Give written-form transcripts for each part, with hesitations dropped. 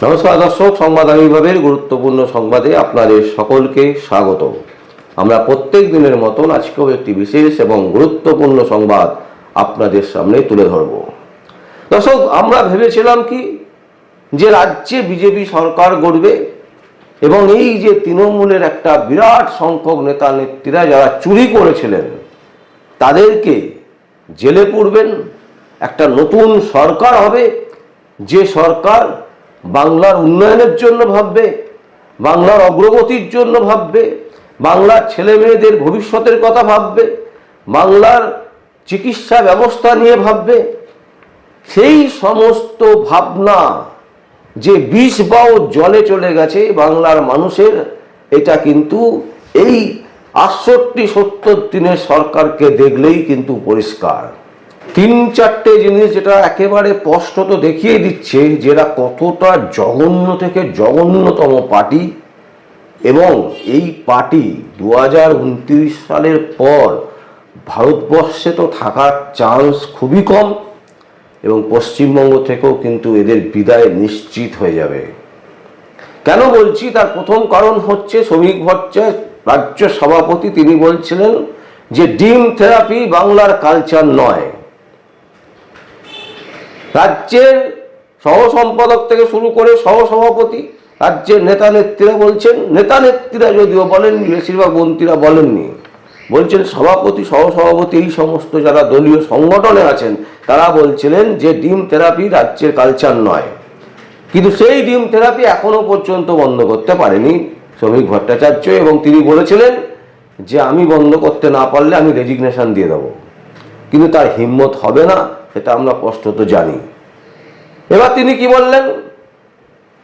নমস্কার দর্শক, সংবাদ আবির্ভাবের গুরুত্বপূর্ণ সংবাদে আপনাদের সকলকে স্বাগত। আমরা প্রত্যেক দিনের মতন আজকেও একটি বিশেষ এবং গুরুত্বপূর্ণ সংবাদ আপনাদের সামনে তুলে ধরব। দর্শক, আমরা ভেবেছিলাম কি যে রাজ্যে বিজেপি সরকার গড়বে এবং এই যে তৃণমূলের একটা বিরাট সংখ্যক নেতা নেত্রীরা যারা চুরি করেছিলেন তাদেরকে জেলে পুরবেন, একটা নতুন সরকার হবে যে সরকার বাংলার উন্নয়নের জন্য ভাববে, বাংলার অগ্রগতির জন্য ভাববে, বাংলার ছেলে মেয়েদের ভবিষ্যতের কথা ভাববে, বাংলার চিকিৎসা ব্যবস্থা নিয়ে ভাববে। সেই সমস্ত ভাবনা যে বিষ বাও জলে চলে গেছে বাংলার মানুষের, এটা কিন্তু এই 68-70 দিনের সরকারকে দেখলেই কিন্তু পরিষ্কার। 3-4টে জিনিস যেটা একেবারে স্পষ্টত দেখিয়ে দিচ্ছে যেটা কতটা জঘন্য থেকে জঘন্যতম পার্টি, এবং এই পার্টি 2029 সালের পর ভারতবর্ষে তো থাকার চান্স খুবই কম, এবং পশ্চিমবঙ্গ থেকেও কিন্তু এদের বিদায় নিশ্চিত হয়ে যাবে। কেন বলছি? তার প্রথম কারণ হচ্ছে শ্রমিক ভট্টাচার্য রাজ্য সভাপতি, তিনি বলছিলেন যে ডিম থেরাপি বাংলার কালচার নয়। রাজ্যের সহ সম্পাদক থেকে শুরু করে সহসভাপতি, রাজ্যের নেতা নেত্রীরা বলছেন, নেতা নেত্রীরা যদিও বলেননি, বেশিরভাগ মন্ত্রীরা বলেননি, বলছেন সভাপতি সহসভাপতি এই সমস্ত যারা দলীয় সংগঠনে আছেন তারা বলছিলেন যে ডিম থেরাপি রাজ্যের কালচার নয়। কিন্তু সেই ডিম থেরাপি এখনো পর্যন্ত বন্ধ করতে পারেনি শ্রমিক ভট্টাচার্য, এবং তিনি বলেছিলেন যে আমি বন্ধ করতে না পারলে আমি রেজিগনেশন দিয়ে দেবো, কিন্তু তার হিম্মত হবে না, সেটা আমরা স্পষ্টত জানি। এবার তিনি কি বললেন?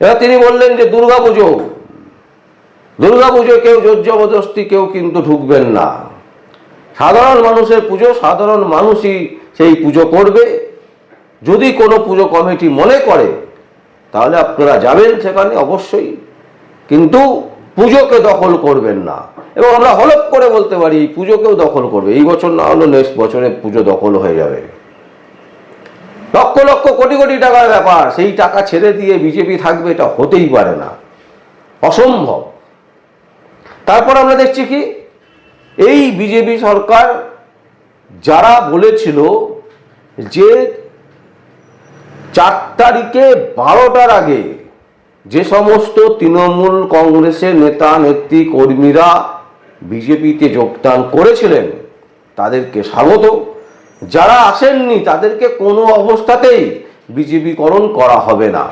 এবার তিনি বললেন যে দুর্গাপুজো কেউ জোর জবরদস্তি কেউ কিন্তু ঢুকবেন না, সাধারণ মানুষের পুজো, সাধারণ মানুষই সেই পুজো করবে। যদি কোনো পুজো কমিটি মনে করে তাহলে আপনারা যাবেন সেখানে অবশ্যই, কিন্তু পুজোকে দখল করবেন না। এবং আমরা হলফ করে বলতে পারি এই পুজোকেও দখল করবে, এই বছর না হলো নেক্সট বছরে পুজো দখল হয়ে যাবে। লক্ষ লক্ষ কোটি কোটি টাকার ব্যাপার, সেই টাকা ছেড়ে দিয়ে বিজেপি থাকবে, এটা হতেই পারে না, অসম্ভব। তারপর আমরা দেখছি কি, এই বিজেপি সরকার যারা বলেছিল যে 4 তারিখে 12টার আগে যে সমস্ত তৃণমূল কংগ্রেসের নেতা নেত্রী কর্মীরা বিজেপিতে যোগদান করেছিলেন তাদেরকে স্বাগত, যারা আসেননি তাদেরকে কোনো অবস্থাতেই বিজেপিকরণ করা হবে না।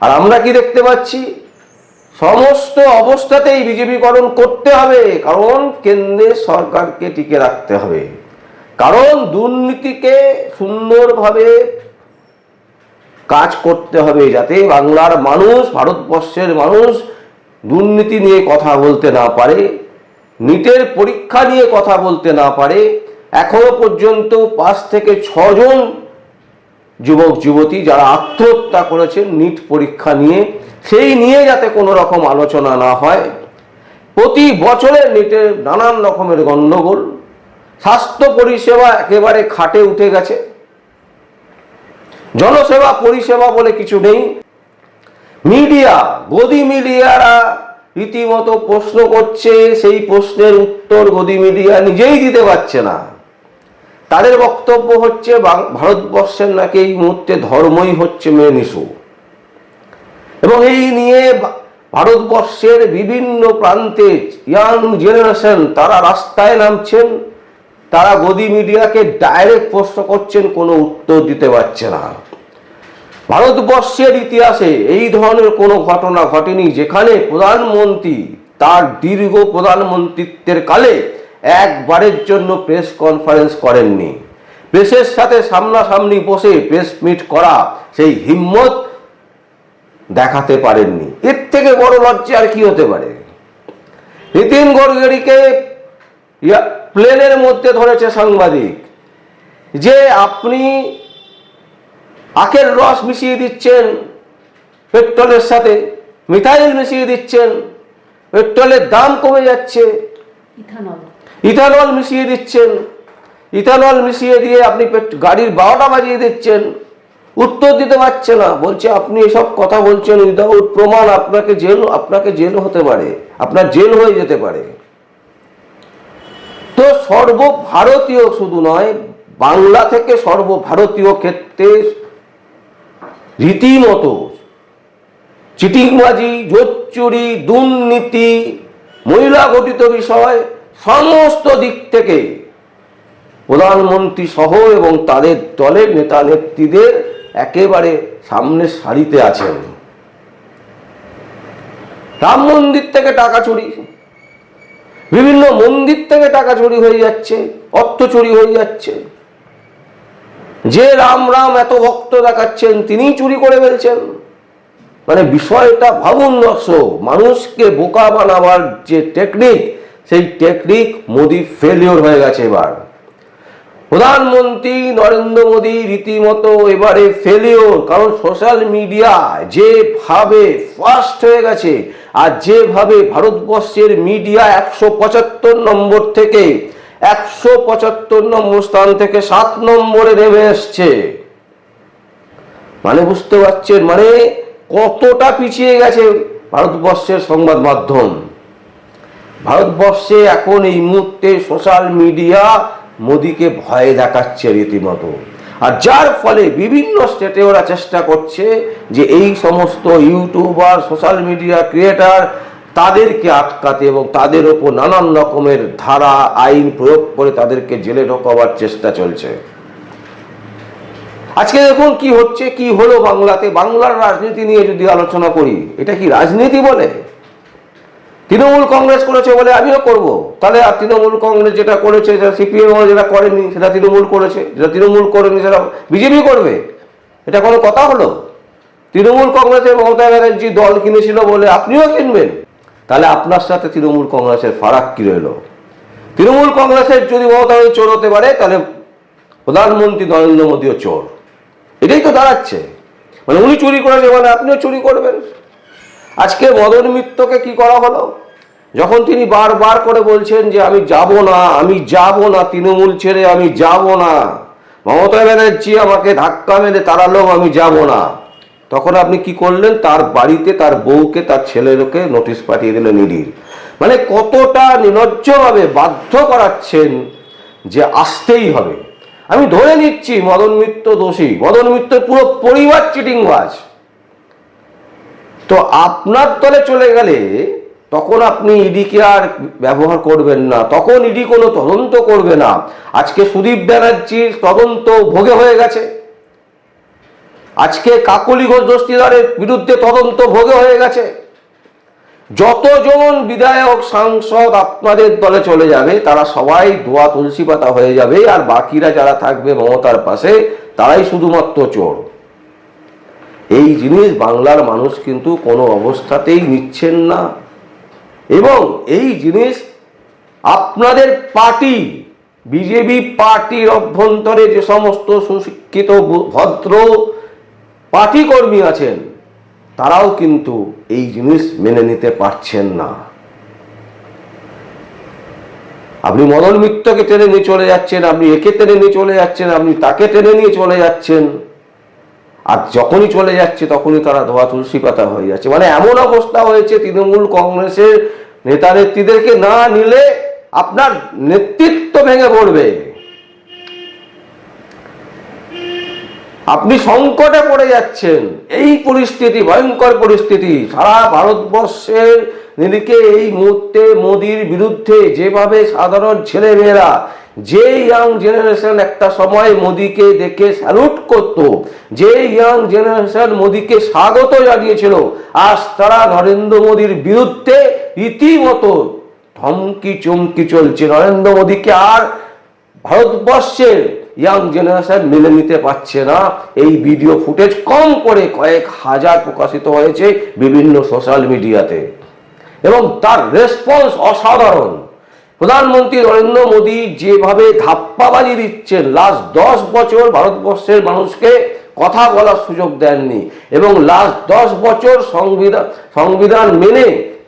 আর আমরা কি দেখতে পাচ্ছি? সমস্ত অবস্থাতেই বিজেপিকরণ করতে হবে, কারণ কেন্দ্রের সরকারকে টিকে রাখতে হবে, কারণ দুর্নীতিকে সুন্দরভাবে কাজ করতে হবে যাতে বাংলার মানুষ, ভারতবর্ষের মানুষ দুর্নীতি নিয়ে কথা বলতে না পারে, নিটের পরীক্ষা নিয়ে কথা বলতে না পারে। এখনো পর্যন্ত 5 থেকে 6 জন যুবক যুবতী যারা আত্মহত্যা করেছেন নিট পরীক্ষা নিয়ে, সেই নিয়ে যাতে কোনো রকম আলোচনা না হয়। প্রতি বছরের নিটের নানান রকমের গণ্ডগোল, স্বাস্থ্য পরিষেবা একেবারে খাটে উঠে গেছে, জনসেবা পরিষেবা বলে কিছু নেই। মিডিয়া, গদি মিডিয়ারা রীতিমতো প্রশ্ন করছে, সেই প্রশ্নের উত্তর গদি মিডিয়া নিজেই দিতে পারছে না। তাদের বক্তব্য হচ্ছে ভারতবর্ষের নাকি এই মুহূর্তে ধর্মই হচ্ছে মেন ইস্যু, এবং এই নিয়ে ভারতবর্ষের বিভিন্ন প্রান্তে ইয়াং জেনারেশন তারা রাস্তায় নামছেন, তারা গদি মিডিয়াকে ডাইরেক্ট প্রশ্ন করছেন, কোনো উত্তর দিতে পারছে না। ভারতবর্ষের ইতিহাসে এই ধরনের কোনো ঘটনা ঘটেনি যেখানে প্রধানমন্ত্রী তার দীর্ঘ প্রধানমন্ত্রীত্বের কালে একবারের জন্য প্রেস কনফারেন্স করেননি, প্রেসের সাথে সামনাসামনি বসে প্রেস মিট করা সেই হিম্মত দেখাতে পারেননি। এর থেকে বড় লজ্জা আর কি হতে পারে? নীতিন গডকরিকে প্লেনের মধ্যে ধরেছে সাংবাদিক যে আপনি আখের রস মিশিয়ে দিচ্ছেন পেট্রোলের সাথে, মিথাইল মিশিয়ে দিচ্ছেন, পেট্রোলের দাম কমে যাচ্ছে, ইথানল মিশিয়ে দিচ্ছেন, ইথানল মিশিয়ে দিয়ে আপনি গাড়ির 12টা বাজিয়ে দিচ্ছেন, উত্তর দিতে পারছে না, বলছে আপনি এসব কথা বলছেন উইদাউট প্রমাণ, আপনাকে জেল হতে পারে, আপনার জেল হয়ে যেতে পারে। তো সর্বভারতীয় শুধু নয়, বাংলা থেকে সর্বভারতীয় ক্ষেত্রে রীতিমতো চিটিংবাজি, জোচ্চুরি, দুর্নীতি, মহিলা গঠিত বিষয়, সমস্ত দিক থেকে প্রধানমন্ত্রী সহ এবং তাদের দলের নেতা নেত্রীদের একেবারে সামনের সারিতে আছেন। রাম মন্দির থেকে টাকা চুরি, বিভিন্ন মন্দির থেকে টাকা চুরি হয়ে যাচ্ছে, অর্থ চুরি হয়ে যাচ্ছে। যে রাম রাম এত ভক্ত দেখাচ্ছেন তিনিই চুরি করে ফেলছেন। মানে বিষয়টা ভাবুন দর্শক, মানুষকে বোকা বানাবার যে টেকনিক, সেই টেকনিক মোদি ফেলিওর হয়ে গেছে। এবার প্রধানমন্ত্রী নরেন্দ্র মোদী রীতিমতো এবারে ফেলিওর, কারণ সোশ্যাল মিডিয়া যেভাবে ফাস্ট হয়ে গেছে আর যেভাবে ভারতবর্ষের মিডিয়া 175 নম্বর থেকে 175 নম্বর স্থান থেকে 7 নম্বরে নেমে এসছে, মানে বুঝতে পারছেন মানে কতটা পিছিয়ে গেছে ভারতবর্ষের সংবাদ মাধ্যম। ভারতবর্ষে এখন এই মুহূর্তে সোশ্যাল মিডিয়া মোদিকে ভয় দেখাচ্ছে রীতিমতো, আর যার ফলে বিভিন্ন স্টেটে ওরা চেষ্টা করছে যে এই সমস্ত ইউটিউবার, সোশ্যাল মিডিয়া ক্রিয়েটার, তাদেরকে আটকাতে এবং তাদের ওপর নানান রকমের ধারা আইন প্রয়োগ করে তাদেরকে জেলে ঢোকাবার চেষ্টা চলছে। আজকে দেখুন কি হচ্ছে, কি হলো বাংলাতে। বাংলার রাজনীতি নিয়ে যদি আলোচনা করি, এটা কি রাজনীতি বলে? তৃণমূল কংগ্রেস করেছে বলে আমিও করব, তাহলে আর তৃণমূল কংগ্রেস যেটা করেছে, যেটা সিপিএম যেটা করেনি সেটা তৃণমূল করেছে, যেটা তৃণমূল করেনি সেটা বিজেপি করবে, এটা কোনো কথা হলো? তৃণমূল কংগ্রেসের মমতা ব্যানার্জি দল কিনেছিল বলে আপনিও কিনবেন? তাহলে আপনার সাথে তৃণমূল কংগ্রেসের ফারাক কি রইল? তৃণমূল কংগ্রেসের যদি মমতা ব্যানার্জি চোর হতে পারে, তাহলে প্রধানমন্ত্রী নরেন্দ্র মোদীও চোর, এটাই তো দাঁড়াচ্ছে। মানে উনি চুরি করেছে মানে আপনিও চুরি করবেন। আজকে মদন মিত্রকে কি করা হলো? যখন তিনি বারবার করে বলছেন যে আমি যাব না, তৃণমূল ছেড়ে আমি যাব না, মমতা ব্যানার্জি আমাকে ধাক্কা মেরে তাড়ালো, আমি যাব না, তখন আপনি কি করলেন? তার বাড়িতে তার বউকে, তার ছেলেকে নোটিশ পাঠিয়ে দিলেন ইডির। মানে কতটা নির্লজ্জভাবে বাধ্য করাচ্ছেন যে আসতেই হবে। আমি ধরে নিচ্ছি মদন মিত্র দোষী, মদন মিত্রের পুরো পরিবার চিটিংবাজ। তো আপনার দলে চলে গেলে তখন আপনি ইডিকে আর ব্যবহার করবেন না, তখন ইডি কোনো তদন্ত করবে না। আজকে সুদীপ ব্যানার্জির তদন্ত ভোগে হয়ে গেছে, আজকে কাকলি ঘোষ দস্তিদারের বিরুদ্ধে তদন্ত ভোগে হয়ে গেছে। যতজন বিধায়ক সাংসদ আপনাদের দলে চলে যাবে তারা সবাই ধোয়া তুলসী পাতা হয়ে যাবে, আর বাকিরা যারা থাকবে মমতার পাশে তারাই শুধুমাত্র চোর। এই জিনিস বাংলার মানুষ কিন্তু কোনো অবস্থাতেই নিচ্ছেন না। এবং এই জিনিস আপনাদের পার্টি, বিজেপি পার্টির অভ্যন্তরে যে সমস্ত সুশিক্ষিত ভদ্র পার্টি কর্মী আছেন, তারাও কিন্তু এই জিনিস মেনে নিতে পারছেন না। আপনি মদন মিত্রকে টেনে নিয়ে চলে যাচ্ছেন, আপনি একে টেনে নিয়ে চলে যাচ্ছেন, আপনি তাকে টেনে নিয়ে চলে যাচ্ছেন, আর যখনই চলে যাচ্ছে তখনই তারা ধোয়া তুলসী পাতা হয়ে যাচ্ছে। মানে এমন অবস্থা হয়েছে, তৃণমূল কংগ্রেসের নেতা নেত্রীদেরকে না নিলে আপনার নেতৃত্ব ভেঙে পড়বে, আপনি সংকটে পড়ে যাচ্ছেন। এই পরিস্থিতি, ভয়ঙ্কর পরিস্থিতি সারা ভারতবর্ষের নিরিখে এই মুহূর্তে মোদির বিরুদ্ধে যেভাবে সাধারণ ছেলেমেয়েরা, যে ইয়াং জেনারেশন একটা সময় মোদিকে দেখে স্যালুট করত, যে ইয়াং জেনারেশন মোদিকে স্বাগত জানিয়েছিল, আজ তারা নরেন্দ্র মোদির বিরুদ্ধে রীতিমতো ধমকি চমকি চলছে। নরেন্দ্র মোদিকে আর ভারতবর্ষের ইয়াং জেনারেশন মেনে নিতে পারছে না। এই ভিডিও ফুটেজ কম করে কয়েক হাজার প্রকাশিত হয়েছে বিভিন্ন সোশ্যাল মিডিয়াতে এবং তার রেসপন্স অসাধারণ। প্রধানমন্ত্রী নরেন্দ্র মোদী যেভাবে ধাপ্পাবাজি দিচ্ছেন, লাস্ট 10 বছর ভারতবর্ষের মানুষকে কথা বলার সুযোগ দেননি এবং লাস্ট 10 বছর সংবিধান মেনে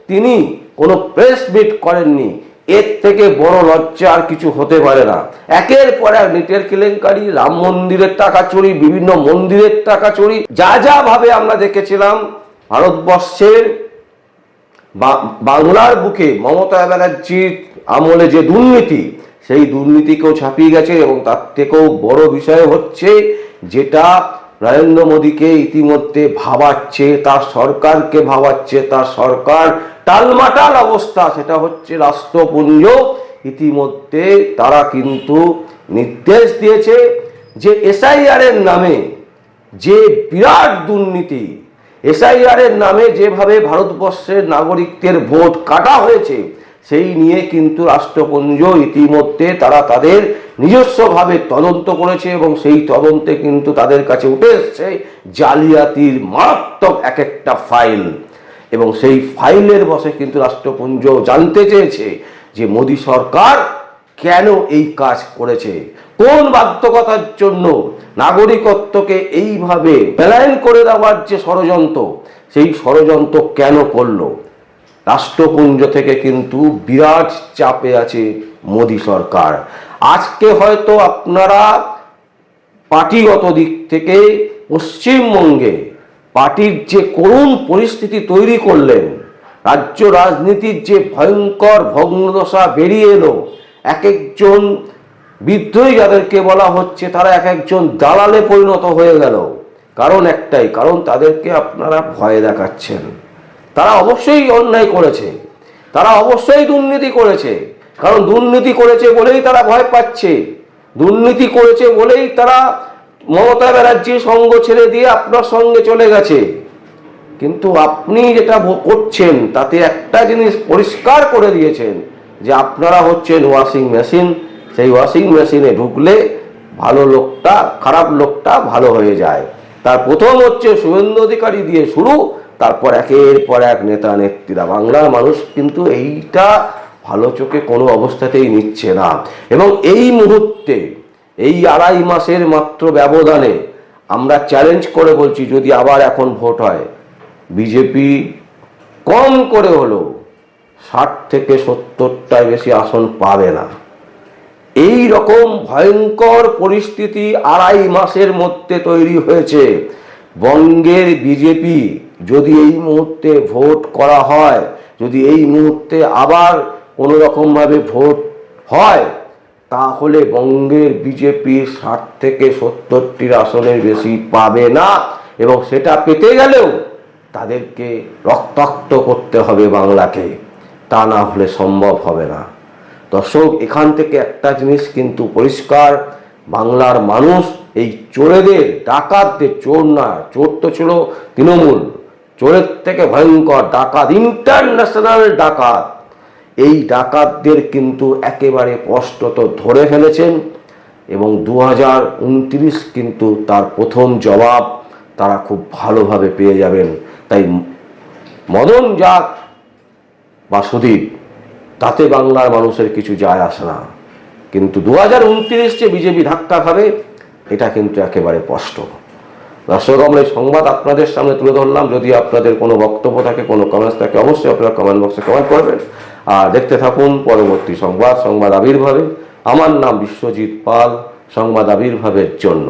তিনি কোনো প্রেস মিট করেননি। এর থেকে বড় লজ্জা আর কিছু হতে পারে না। একের পর এক নিটের কেলেঙ্কারি, রাম মন্দিরের টাকা চুরি, বিভিন্ন মন্দিরের টাকা চুরি, যা যা ভাবে আমরা দেখেছিলাম ভারতবর্ষের বাংলার বুকে মমতা ব্যানার্জির আমলে যে দুর্নীতি, সেই দুর্নীতিকেও ছাপিয়ে গেছে। এবং তার থেকেও বড় বিষয় হচ্ছে, যেটা নরেন্দ্র মোদীকে ইতিমধ্যে ভাবাচ্ছে, তার সরকারকে ভাবাচ্ছে, তার সরকার টালমাটাল অবস্থা, সেটা হচ্ছে রাষ্ট্রপুঞ্জ। ইতিমধ্যে তারা কিন্তু নির্দেশ দিয়েছে যে এসআইআর এর নামে যে বিরাট দুর্নীতি, এসআইআর এর নামে যেভাবে ভারতবর্ষের নাগরিকদের ভোট কাটা হয়েছে, সেই নিয়ে কিন্তু রাষ্ট্রপুঞ্জ ইতিমধ্যে তারা তাদের নিজস্বভাবে তদন্ত করেছে। এবং সেই তদন্তে কিন্তু তাদের কাছে উঠে এসছে জালিয়াতির মারাত্মক এক একটা ফাইল। এবং সেই ফাইলের বসে কিন্তু রাষ্ট্রপুঞ্জ জানতে চেয়েছে যে মোদী সরকার কেন এই কাজ করেছে, কোন বাধ্যকতার জন্য নাগরিকত্বকে এইভাবে বেলাইন করে দেওয়ার যে ষড়যন্ত্র, সেই ষড়যন্ত্র কেন করলো। রাষ্ট্রপুঞ্জ থেকে কিন্তু বিরাট চাপে আছে মোদী সরকার। আজকে হয়তো আপনারা পার্টিগত দিক থেকে পশ্চিমবঙ্গে পার্টির যে করুণ পরিস্থিতি তৈরি করলেন, রাজ্য রাজনীতির যে ভয়ঙ্কর ভগ্নদশা বেরিয়ে এলো, এক একজন বিদ্রোহী যাদেরকে বলা হচ্ছে, তারা এক একজন দালালে পরিণত হয়ে গেল। কারণ একটাই, কারণ তাদেরকে আপনারা ভয় দেখাচ্ছেন। তারা অবশ্যই অন্যায় করেছে, তারা অবশ্যই দুর্নীতি করেছে, কারণ দুর্নীতি করেছে বলেই তারা ভয় পাচ্ছে, দুর্নীতি করেছে বলেই তারা মমতা ব্যানার্জির সঙ্গ ছেড়ে দিয়ে আপনার সঙ্গে চলে গেছে। কিন্তু আপনি যেটা করছেন, তাতে একটা জিনিস পরিষ্কার করে দিয়েছেন যে আপনারা হচ্ছেন ওয়াশিং মেশিন। সেই ওয়াশিং মেশিনে ঢুকলে ভালো লোকটা, খারাপ লোকটা ভালো হয়ে যায়। তার প্রথম হচ্ছে শুভেন্দু অধিকারী দিয়ে শুরু, তারপর একের পর এক নেতা নেত্রীরা। বাংলার মানুষ কিন্তু এইটা ভালো চোখে কোনো অবস্থাতেই নিচ্ছে না। এবং এই মুহূর্তে, এই 2.5 মাসের মাত্র ব্যবধানে আমরা চ্যালেঞ্জ করে বলছি, যদি আবার এখন ভোট হয়, বিজেপি কম করে হলেও 60 থেকে 70টায় বেশি আসন পাবে না। এই রকম ভয়ঙ্কর পরিস্থিতি 2.5 মাসের মধ্যে তৈরি হয়েছে। বঙ্গের বিজেপি যদি এই মুহূর্তে ভোট করা হয়, যদি এই মুহূর্তে আবার কোনো রকমভাবে ভোট হয়, তাহলে বঙ্গের বিজেপি 60 থেকে 70টি আসনের বেশি পাবে না। এবং সেটা পেতে গেলেও তাদেরকে রক্তাক্ত করতে হবে বাংলাকে, তা না হলে সম্ভব হবে না। দর্শক, এখান থেকে একটা জিনিস কিন্তু পরিষ্কার, বাংলার মানুষ এই চোরেদের, ডাকাতদের, চোর না, চোর তো ছিল তৃণমূল, চোরের থেকে ভয়ঙ্কর ডাকাত, ইন্টারন্যাশনাল ডাকাত, এই ডাকাতদের কিন্তু একেবারে স্পষ্টত ধরে ফেলেছেন। এবং 2029 কিন্তু তার প্রথম জবাব তারা খুব ভালোভাবে পেয়ে যাবেন। তাই মদন যাক বা সুদীপ, তাতে বাংলার মানুষের কিছু যায় আসে না, কিন্তু 2029 যে বিজেপি ধাক্কা খাবে, এটা কিন্তু একেবারে স্পষ্ট। দর্শক, আমরা এই সংবাদ আপনাদের সামনে তুলে ধরলাম। যদি আপনাদের কোনো বক্তব্য থাকে, কোনো কমেন্টস থাকে, অবশ্যই আপনারা কমেন্ট বক্সে কমেন্ট করবেন। আর দেখতে থাকুন পরবর্তী সংবাদ আবির্ভাবে। আমার নাম বিশ্বজিৎ পাল, সংবাদ আবির্ভাবের জন্য।